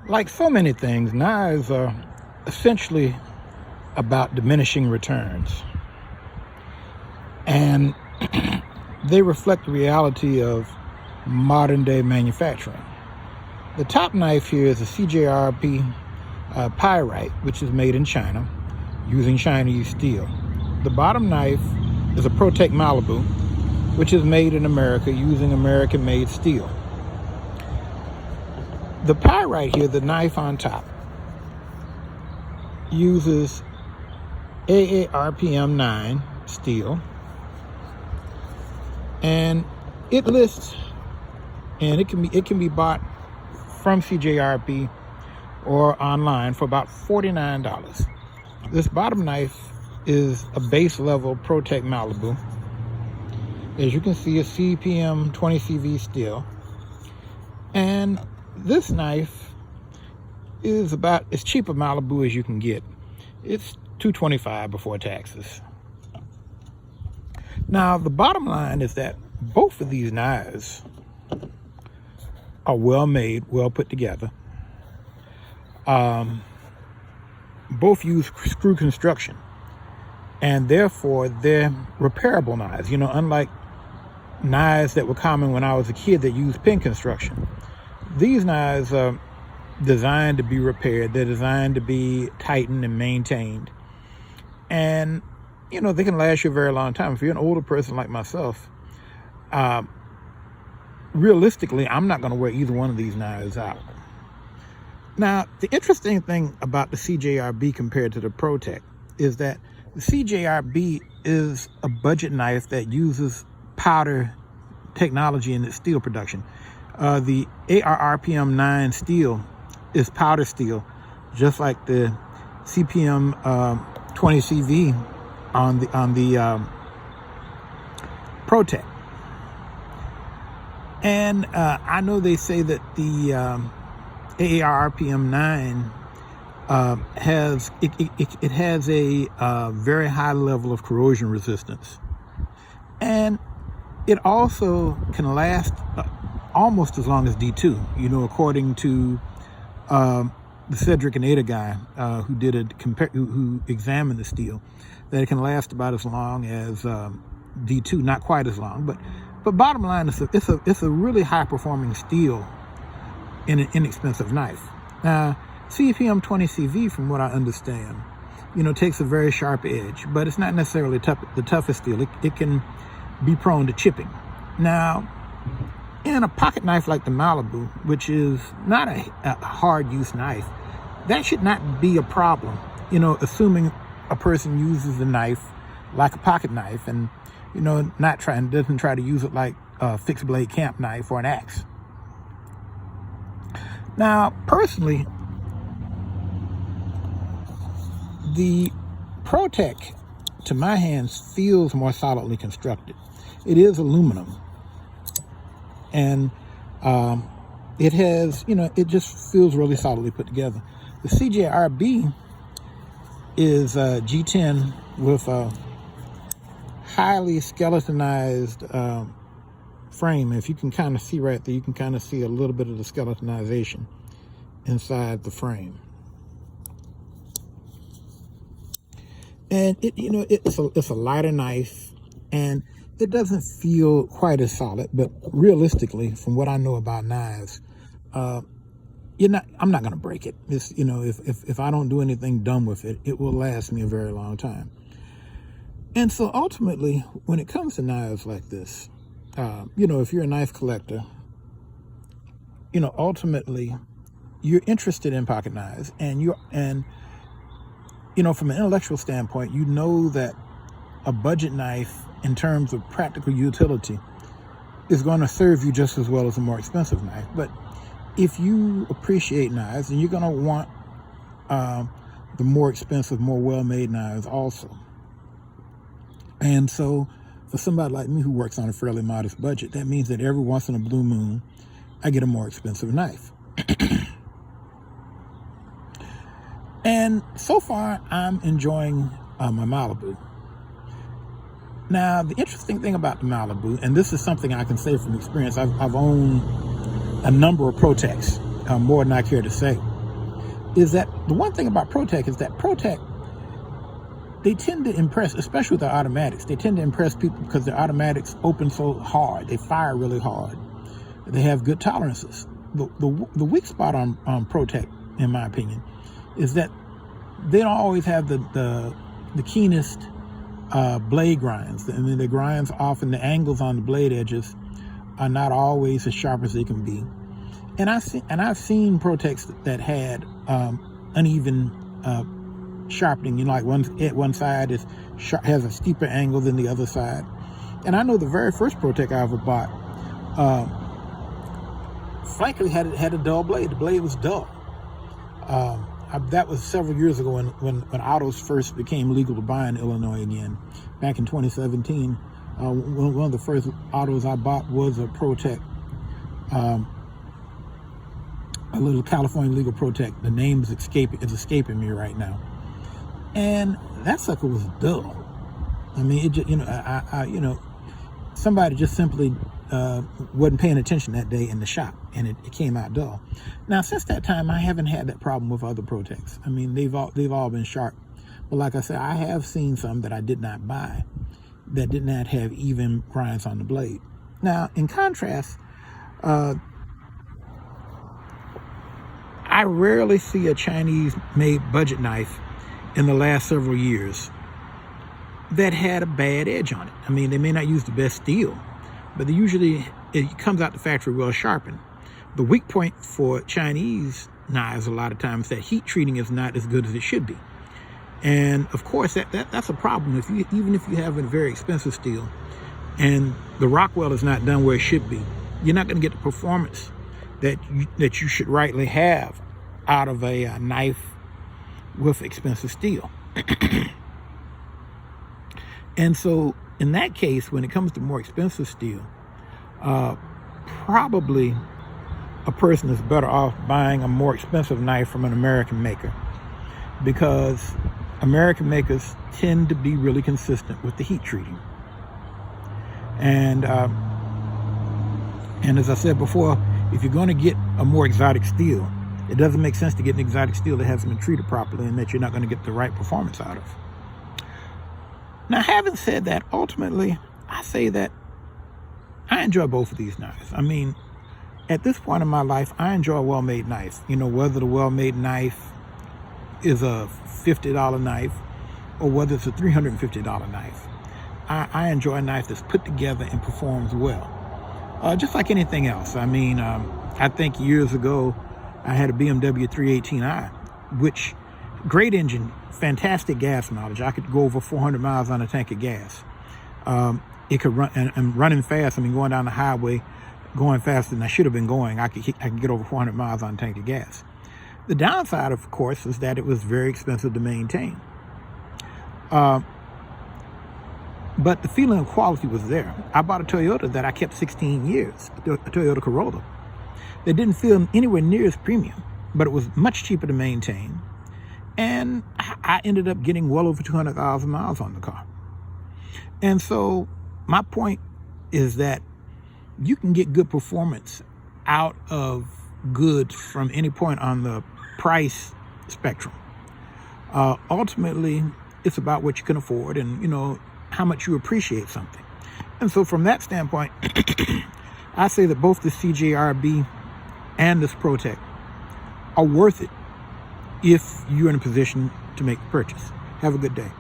Like so many things, knives are essentially about diminishing returns. And they reflect the reality of modern day manufacturing. The top knife here is a CJRB Pyrite, which is made in China using Chinese steel. The bottom knife is a Protech Malibu, which is made in America using American-made steel. The Pyrite here, the knife on top, uses AARPM 9 steel, and it lists, and it can be bought from CJRB or online for about $49. This bottom knife is a base level Protech Malibu. As you can see, a CPM 20CV steel, and this knife is about as cheap a Malibu as you can get. It's $225 before taxes. Now, the bottom line is that both of these knives are well made, well put together. Both use screw construction, and therefore they're repairable knives. You know, unlike knives that were common when I was a kid that used pin construction. These knives are designed to be repaired. They're designed to be tightened and maintained. And, you know, they can last you a very long time. If you're an older person like myself, realistically, I'm not going to wear either one of these knives out. Now, the interesting thing about the CJRB compared to the Protech is that the CJRB is a budget knife that uses powder technology in its steel production. The ARRPM 9 steel is powder steel, just like the CPM 20CV on the Protech. And I know they say that the AARPM 9 has a very high level of corrosion resistance, and it also can last almost as long as D2. You know, according to the Cedric and Ada guy who examined the steel, that it can last about as long as D2. Not quite as long, but bottom line is it's a really high performing steel in an inexpensive knife. Now, CPM 20CV, from what I understand, you know, takes a very sharp edge, but it's not necessarily the toughest steel. It can be prone to chipping. Now, in a pocket knife like the Malibu, which is not a hard use knife, that should not be a problem, you know, assuming a person uses the knife like a pocket knife and, you know, doesn't try to use it like a fixed blade camp knife or an axe. Now, personally, the Protech, to my hands, feels more solidly constructed. It is aluminum, and it has, you know, it just feels really solidly put together. The CJRB is G10 with a highly skeletonized frame. If you can kind of see right there, you can kind of see a little bit of the skeletonization inside the frame. And it's a lighter knife, and it doesn't feel quite as solid. But realistically, from what I know about knives, I'm not going to break it. It's, you know, if I don't do anything dumb with it, it will last me a very long time. And so ultimately, when it comes to knives like this, you know, if you're a knife collector, you know, ultimately you're interested in pocket knives, and you know, from an intellectual standpoint, you know that a budget knife, in terms of practical utility, is going to serve you just as well as a more expensive knife. But if you appreciate knives, then you're going to want the more expensive, more well-made knives also. And so for somebody like me who works on a fairly modest budget, that means that every once in a blue moon, I get a more expensive knife. And so far, I'm enjoying my Malibu. Now, the interesting thing about the Malibu, and this is something I can say from experience, I've owned a number of Protechs, more than I care to say. is that the one thing about Protech is that Protech, they tend to impress, especially with their automatics. They tend to impress people because their automatics open so hard. They fire really hard. They have good tolerances. The weak spot on Protech, in my opinion, is that they don't always have the keenest blade grinds. I mean, the grinds often, the angles on the blade edges are not always as sharp as they can be. And I've seen Protechs that had uneven sharpening. You know, like one side has a steeper angle than the other side. And I know the very first Protech I ever bought, frankly, had a dull blade. The blade was dull. That was several years ago when autos first became legal to buy in Illinois again, back in 2017. One of the first autos I bought was a Protech, a little California legal Protech. The name is escaping me right now. And that sucker was dull. I mean, it just, somebody just simply wasn't paying attention that day in the shop, and it came out dull. Now, since that time, I haven't had that problem with other Protechs. I mean, they've all been sharp. But like I said, I have seen some that I did not buy that did not have even grinds on the blade. Now, in contrast, I rarely see a Chinese-made budget knife in the last several years that had a bad edge on it. I mean, they may not use the best steel, but it comes out the factory well sharpened. The weak point for Chinese knives a lot of times, that heat treating is not as good as it should be. And of course, that's a problem. Even if you have a very expensive steel and the Rockwell is not done where it should be, you're not going to get the performance that you should rightly have out of a knife with expensive steel. And so in that case, when it comes to more expensive steel, probably a person is better off buying a more expensive knife from an American maker, because American makers tend to be really consistent with the heat treating. And as I said before, if you're going to get a more exotic steel, it doesn't make sense to get an exotic steel that hasn't been treated properly and that you're not going to get the right performance out of. Now, having said that, ultimately, I say that I enjoy both of these knives. I mean, at this point in my life, I enjoy a well-made knife. You know, whether the well-made knife is a $50 knife or whether it's a $350 knife, I enjoy a knife that's put together and performs well. Just like anything else. I mean, I think years ago, I had a BMW 318i, which, great engine, fantastic gas mileage. I could go over 400 miles on a tank of gas. It could run, and running fast, I mean, going down the highway, going faster than I should have been going, I could get over 400 miles on a tank of gas. The downside, of course, is that it was very expensive to maintain. But the feeling of quality was there. I bought a Toyota that I kept 16 years, a Toyota Corolla. That didn't feel anywhere near as premium, but it was much cheaper to maintain. And I ended up getting well over 200,000 miles on the car. And so my point is that you can get good performance out of goods from any point on the price spectrum. Ultimately, it's about what you can afford and, how much you appreciate something. And so from that standpoint, I say that both the CJRB and this Protech are worth it if you're in a position to make the purchase. Have a good day.